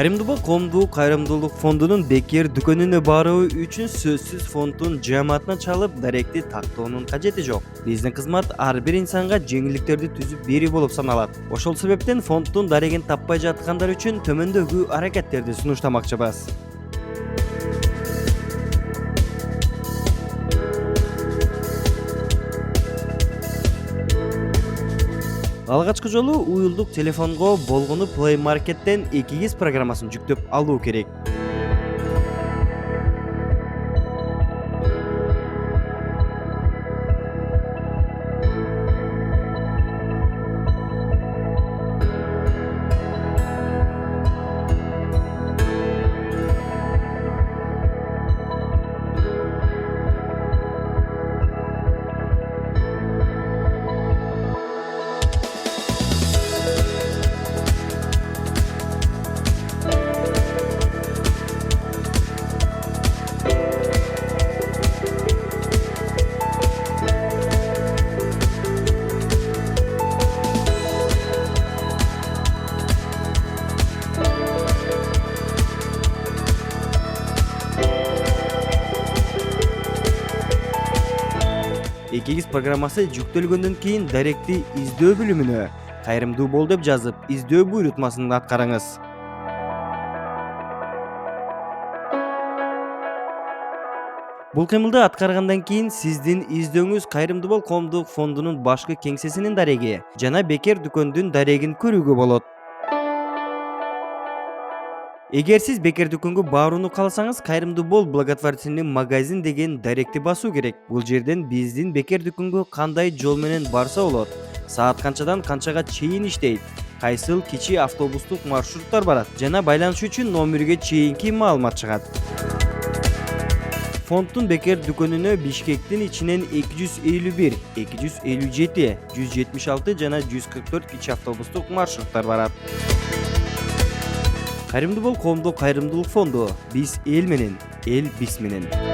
Кайрымдуулук коомдук кайрымдуулук фондунун бекер дүкөнүнө баруу үчүн сөзсүз фонддун жааматына чалып даректи тактоонун кажети жок. Биздин кызмат ар бир инсанга жеңилдиктерди түзүп берүү болуп саналат. Ошол себептен фонддун дарегин таппай жаткандар үчүн төмөндөгү аракеттерди сунуштамакчыбыз. Алгачкы жолу уюлдук телефонго болгону Play Market'ten 2GIS программасын жүктөп алуу керек. EKGIS программасы жүктөлгөндөн кийин даректи издөө бөлүмүнө кайрымдуу бол деп жазып, издөө буйрутмасын аткарыңыз. Бул кыймылды аткаргандан кийин сиздин издөөңүз Кайрымдуу бол коомдук фондунун башкы кеңсесинин дареги жана бекер дүкөндүн дарегин көрүүгө болот. Эгер сиз бекер дүкөнгө барууну кааласаңыз, Кайрымдуу бол благотворительный магазин деген даректи басуу керек. Бул жерден биздин бекер дүкөнгө кандай жол менен барса болот, саат канчадан канчага чейин иштейт, кайсыл кичи автобустук маршруттар барат жана байланышуу үчүн номерге чейинки маалымат чыгат. Фонддун бекер дүкөнүнө Бишкектин ичинен 251, 257, 176 жана 144 кичи автобустук маршруттар барат. Кайрымдуу бол коомдук кайрымдуулук фонду. Биз эл менен, эл биз менен.